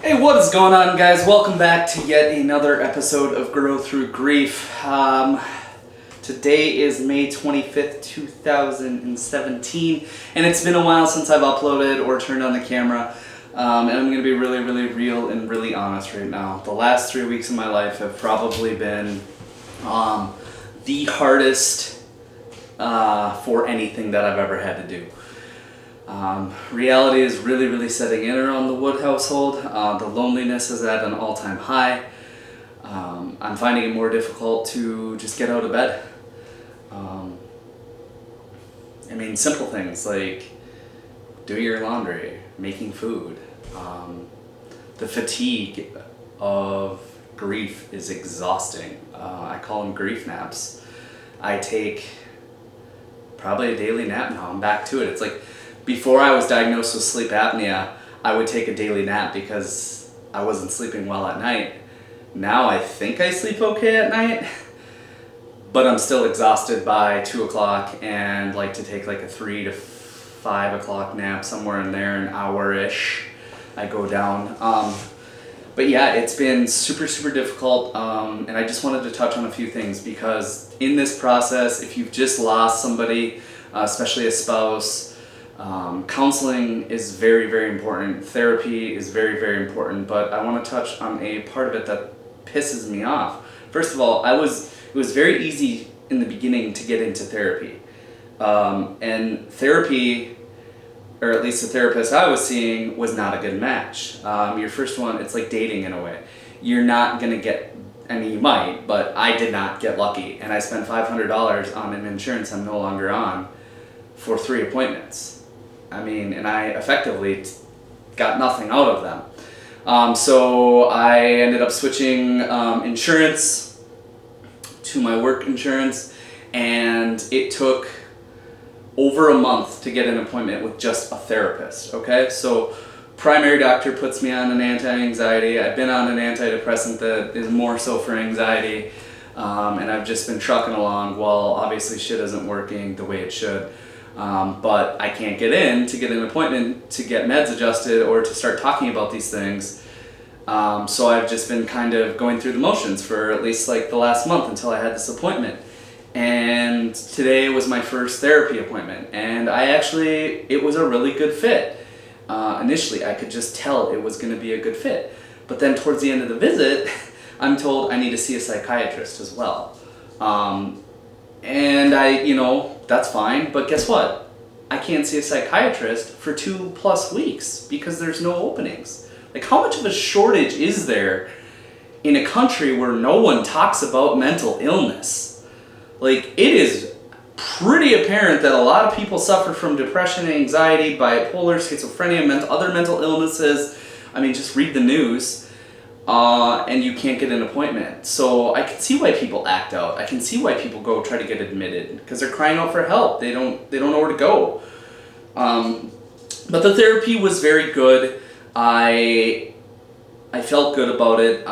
Hey, what is going on, guys? Welcome back to yet another episode of Grow Through Grief. Today is May 25th, 2017, and it's been a while since I've uploaded or turned on the camera, and I'm going to be really real and really honest right now. The last 3 weeks of my life have probably been the hardest for anything that I've ever had to do. Reality is really setting in around the Wood household. The loneliness is at an all-time high. I'm finding it more difficult to just get out of bed. Simple things like doing your laundry, making food. The fatigue of grief is exhausting. I call them grief naps. I take probably a daily nap now. I'm back to it. It's like before I was diagnosed with sleep apnea, I would take a daily nap because I wasn't sleeping well at night. Now I think I sleep okay at night, but I'm still exhausted by 2 o'clock and like to take like a 3 to 5 o'clock nap, somewhere in there, an hour-ish. I go down. But yeah, it's been super difficult, and I just wanted to touch on a few things because in this process, if you've just lost somebody, especially a spouse, counseling is very important. Therapy is very important, but I want to touch on a part of it that pisses me off. First of all, it was very easy in the beginning to get into therapy. And therapy, or at least the therapist I was seeing, was not a good match. Your first one, it's like dating in a way. You're not going to get, you might, but I did not get lucky. And I spent $500 on an insurance I'm no longer on for 3 appointments. And I effectively got nothing out of them. So I ended up switching insurance to my work insurance, and it took over a month to get an appointment with just a therapist, okay? So primary doctor puts me on an anti-anxiety. I've been on an antidepressant that is more so for anxiety, and I've just been trucking along. Well, obviously shit isn't working the way it should, but I can't get in to get an appointment to get meds adjusted or to start talking about these things. So I've just been kind of going through the motions for at least like the last month until I had this appointment. And today was my first therapy appointment, and it was a really good fit. Initially, I could just tell it was going to be a good fit. But then towards the end of the visit, I'm told I need to see a psychiatrist as well. And that's fine, but guess what? I can't see a psychiatrist for 2+ weeks because there's no openings. Like, how much of a shortage is there in a country where no one talks about mental illness? Like, it is pretty apparent that a lot of people suffer from depression, anxiety, bipolar, schizophrenia, other mental illnesses. Just read the news, and you can't get an appointment. So I can see why people act out. I can see why people go try to get admitted because they're crying out for help. They don't know where to go. But the therapy was very good. I felt good about it.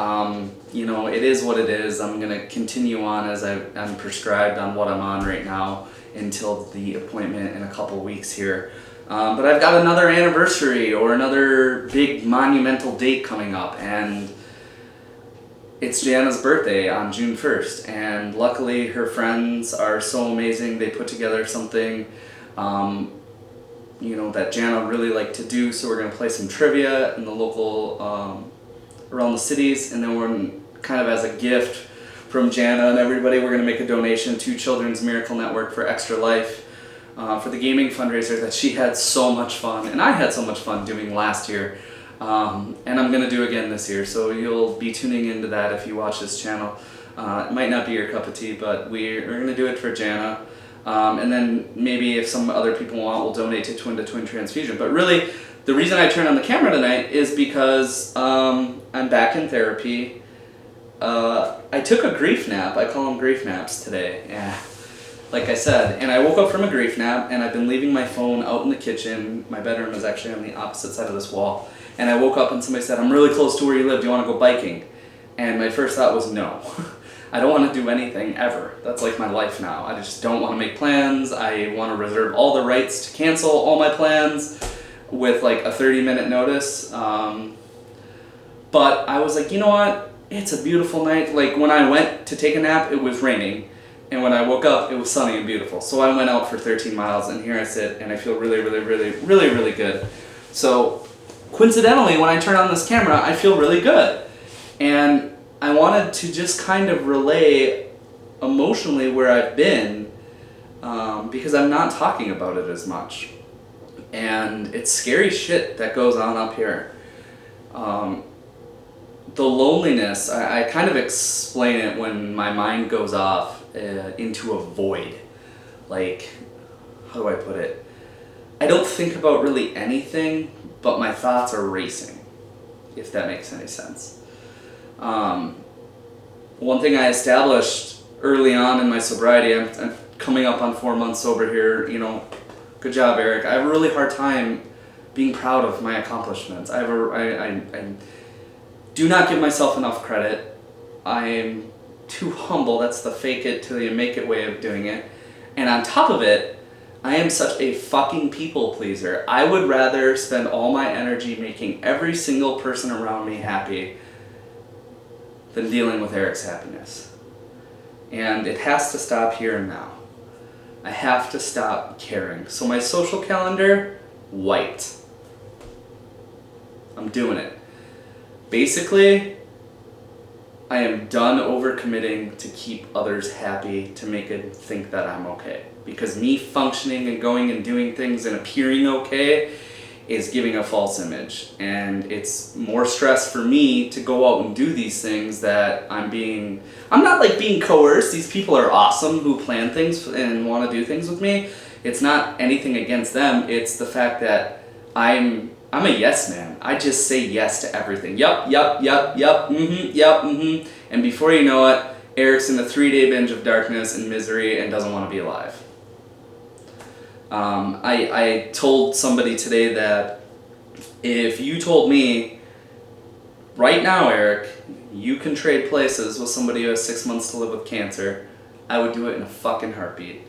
It is what it is. I'm going to continue on as I'm prescribed on what I'm on right now until the appointment in a couple weeks here. But I've got another anniversary or another big monumental date coming up, and it's Jana's birthday on June 1st. And luckily her friends are so amazing. They put together something that Jana really liked to do. So we're going to play some trivia in the local, around the cities, and then we're kind of as a gift from Jana and everybody, we're going to make a donation to Children's Miracle Network for Extra Life, for the gaming fundraiser that she had so much fun, and I had so much fun doing last year, and I'm going to do again this year, so you'll be tuning into that if you watch this channel. It might not be your cup of tea, but we're going to do it for Jana. And then maybe if some other people want, we'll donate to Twin Transfusion. But really, the reason I turned on the camera tonight is because I'm back in therapy. I took a grief nap. I call them grief naps today. Yeah, like I said. And I woke up from a grief nap, and I've been leaving my phone out in the kitchen. My bedroom is actually on the opposite side of this wall. And I woke up and somebody said, "I'm really close to where you live. Do you want to go biking?" And my first thought was no. I don't want to do anything ever. That's like my life now. I just don't want to make plans. I want to reserve all the rights to cancel all my plans with like a 30-minute notice. But I was like, you know what? It's a beautiful night. Like when I went to take a nap, it was raining. And when I woke up, it was sunny and beautiful. So I went out for 13 miles, and here I sit, and I feel really, really, really, really, really good. So coincidentally, when I turn on this camera, I feel really good. And I wanted to just kind of relay emotionally where I've been, because I'm not talking about it as much. And it's scary shit that goes on up here. The loneliness, I kind of explain it when my mind goes off into a void. Like, how do I put it? I don't think about really anything, but my thoughts are racing, if that makes any sense. One thing I established early on in my sobriety, I'm coming up on 4 months sober here, you know, good job, Erik. I have a really hard time being proud of my accomplishments. I do not give myself enough credit. I am too humble. That's the fake it till you make it way of doing it. And on top of it, I am such a fucking people pleaser. I would rather spend all my energy making every single person around me happy than dealing with Erik's happiness. And it has to stop here and now. I have to stop caring. So my social calendar, white. I'm doing it. Basically, I am done overcommitting to keep others happy, to make it think that I'm okay. Because me functioning and going and doing things and appearing okay is giving a false image. And it's more stress for me to go out and do these things that I'm not like being coerced. These people are awesome who plan things and want to do things with me. It's not anything against them. It's the fact that I'm a yes man. I just say yes to everything. Yup, mm-hmm. And before you know it, Erik's in a 3-day binge of darkness and misery and doesn't want to be alive. I told somebody today that if you told me, right now, Erik, you can trade places with somebody who has 6 months to live with cancer, I would do it in a fucking heartbeat.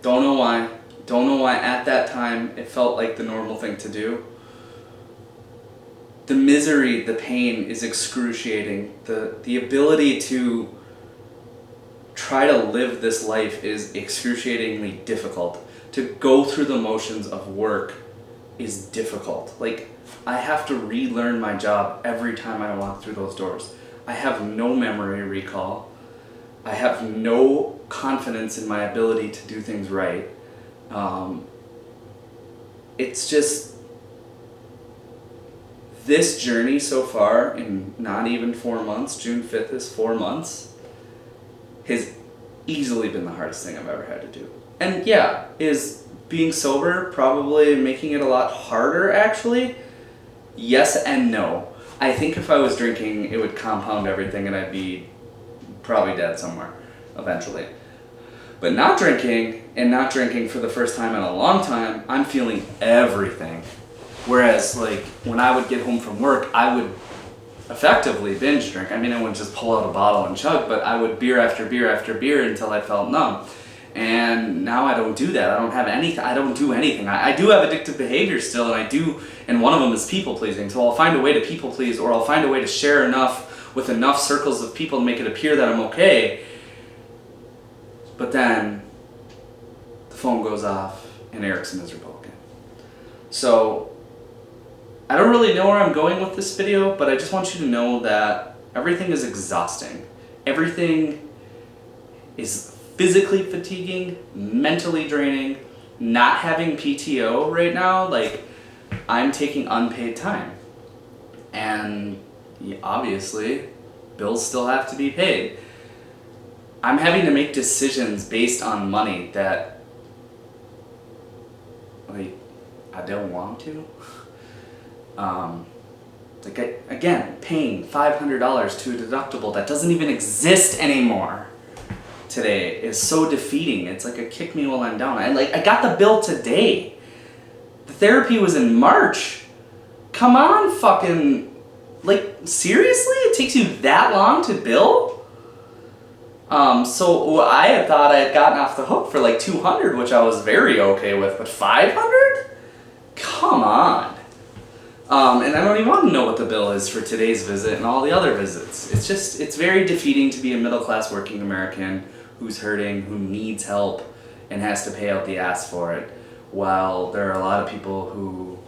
Don't know why. Don't know why at that time it felt like the normal thing to do. The misery, the pain is excruciating. The ability to try to live this life is excruciatingly difficult. To go through the motions of work is difficult. Like, I have to relearn my job every time I walk through those doors. I have no memory recall. I have no confidence in my ability to do things right. It's just, this journey so far in not even 4 months, June 5th is 4 months, has easily been the hardest thing I've ever had to do. And yeah, is being sober probably making it a lot harder actually? Yes and no. I think if I was drinking, it would compound everything and I'd be probably dead somewhere eventually. But not drinking, and not drinking for the first time in a long time, I'm feeling everything. Whereas, like, when I would get home from work, I would effectively binge drink. I mean, I wouldn't just pull out a bottle and chug, but I would beer after beer after beer until I felt numb. And now I don't do that. I don't have anything. I don't do anything. I do have addictive behavior still, and one of them is people pleasing. So I'll find a way to people please, or I'll find a way to share enough with enough circles of people to make it appear that I'm okay. But then the phone goes off and Erik's miserable again. So I don't really know where I'm going with this video, but I just want you to know that everything is exhausting. Everything is physically fatiguing, mentally draining. Not having PTO right now, like, I'm taking unpaid time. And obviously, bills still have to be paid. I'm having to make decisions based on money that, like, I don't want to. Again, paying $500 to a deductible that doesn't even exist anymore today is so defeating. It's like a kick me while I'm down. I got the bill today. The therapy was in March. Come on, fucking, like, seriously? It takes you that long to bill? So I had thought I had gotten off the hook for like $200, which I was very okay with, but $500? Come on. And I don't even want to know what the bill is for today's visit and all the other visits. It's very defeating to be a middle-class working American who's hurting, who needs help, and has to pay out the ass for it, while there are a lot of people who,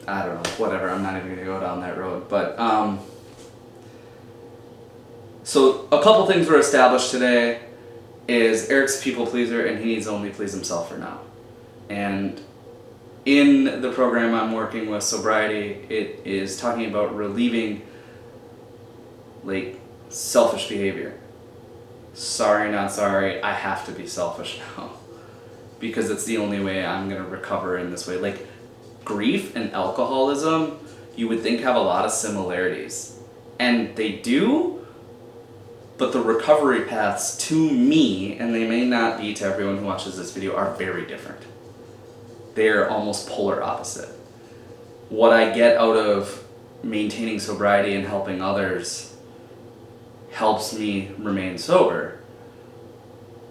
I don't know, whatever, I'm not even going to go down that road. But, so a couple things were established today is Erik's a people pleaser and he needs to only please himself for now. And in the program I'm working with, Sobriety, it is talking about relieving like selfish behavior. Sorry, not sorry, I have to be selfish now. Because it's the only way I'm going to recover in this way. Like, grief and alcoholism, you would think have a lot of similarities. And they do, but the recovery paths to me, and they may not be to everyone who watches this video, are very different. They're almost polar opposite. What I get out of maintaining sobriety and helping others helps me remain sober.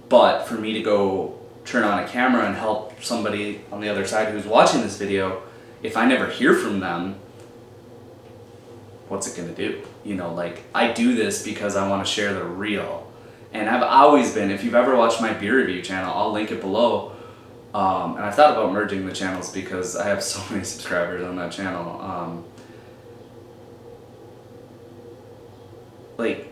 But for me to go turn on a camera and help somebody on the other side who's watching this video, if I never hear from them, what's it gonna do? You know, like, I do this because I want to share the real. And I've always been, if you've ever watched my beer review channel, I'll link it below. And I've thought about merging the channels because I have so many subscribers on that channel. Like,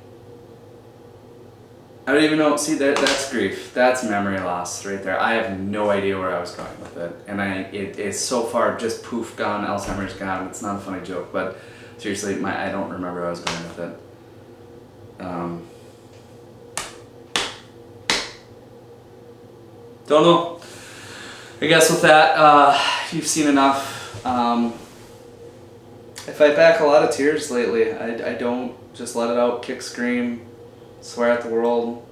I don't even know, see, that's grief. That's memory loss right there. I have no idea where I was going with it. And it's so far just poof, gone, Alzheimer's gone. It's not a funny joke, but seriously, I don't remember where I was going with it. Don't know. I guess with that, you've seen enough. I fight back a lot of tears lately. I don't just let it out, kick, scream, swear at the world.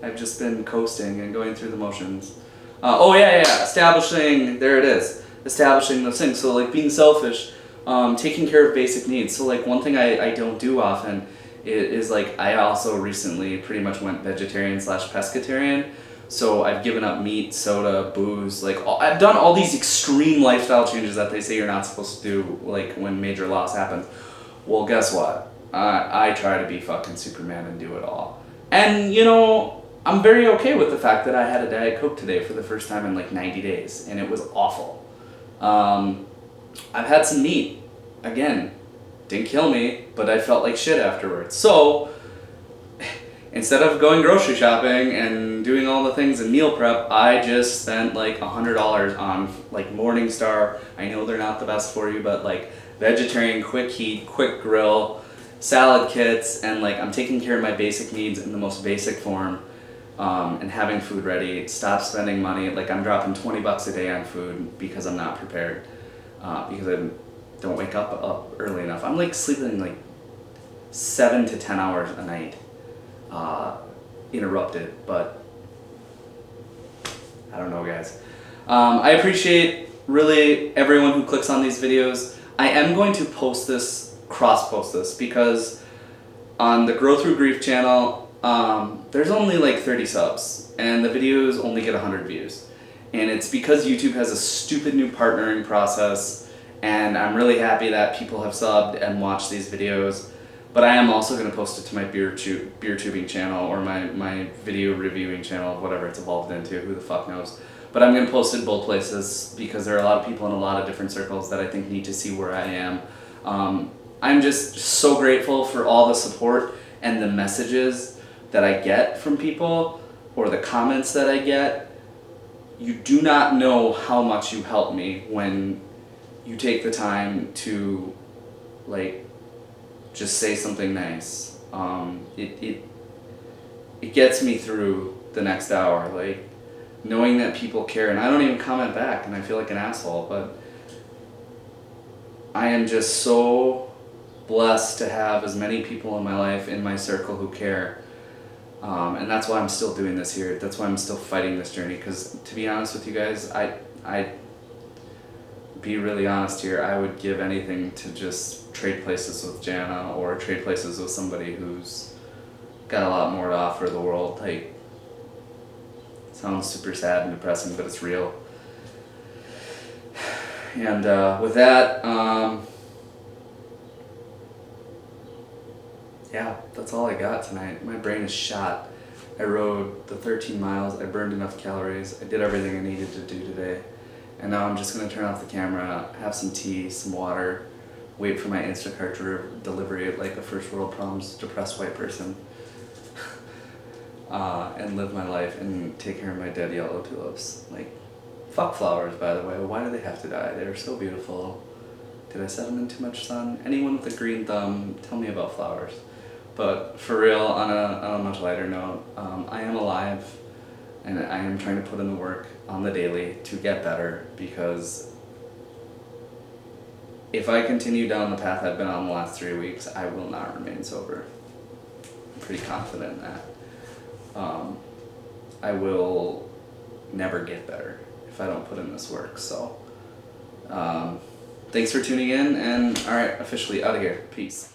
I've just been coasting and going through the motions. Oh yeah, establishing, there it is. Establishing those things. So like being selfish, taking care of basic needs. So like one thing I don't do often is like, I also recently pretty much went vegetarian / pescatarian. So I've given up meat, soda, booze, like I've done all these extreme lifestyle changes that they say you're not supposed to do, like when major loss happens. Well, guess what? I try to be fucking Superman and do it all. And you know, I'm very okay with the fact that I had a Diet Coke today for the first time in like 90 days, and it was awful. I've had some meat, again, didn't kill me, but I felt like shit afterwards. So, instead of going grocery shopping and doing all the things in meal prep, I just spent like $100 on like Morningstar. I know they're not the best for you, but like vegetarian, quick heat, quick grill, salad kits, and like I'm taking care of my basic needs in the most basic form, and having food ready. Stop spending money. Like I'm dropping $20 a day on food because I'm not prepared, because I don't wake up early enough. I'm like sleeping like 7 to 10 hours a night. Interrupted, but I don't know, guys. I appreciate really everyone who clicks on these videos. I am going to cross-post this, because on the Grow Through Grief channel, there's only like 30 subs, and the videos only get 100 views. And it's because YouTube has a stupid new partnering process, and I'm really happy that people have subbed and watched these videos. But I am also going to post it to my beer tubing channel, or my video reviewing channel, whatever it's evolved into, who the fuck knows. But I'm going to post it both places because there are a lot of people in a lot of different circles that I think need to see where I am. I'm just so grateful for all the support and the messages that I get from people, or the comments that I get. You do not know how much you help me when you take the time to like just say something nice. It gets me through the next hour, like knowing that people care. And I don't even comment back, and I feel like an asshole, but I am just so blessed to have as many people in my life, in my circle, who care. And that's why I'm still doing this here. That's why I'm still fighting this journey, because to be honest with you guys, I be really honest here, I would give anything to just trade places with Jana, or trade places with somebody who's got a lot more to offer the world. Like, it sounds super sad and depressing, but it's real. And with that, yeah, that's all I got tonight. My brain is shot. I rode the 13 miles, I burned enough calories, I did everything I needed to do today. And now I'm just gonna turn off the camera, have some tea, some water, wait for my Instacart delivery like a first world problems depressed white person. And live my life and take care of my dead yellow tulips. Like, fuck flowers, by the way. Why do they have to die? They're so beautiful. Did I set them in too much sun? Anyone with a green thumb, tell me about flowers. But for real, on a much lighter note, I am alive and I am trying to put in the work on the daily to get better, because if I continue down the path I've been on the last 3 weeks, I will not remain sober. I'm pretty confident in that. I will never get better if I don't put in this work. So, thanks for tuning in, and alright, officially out of here. Peace.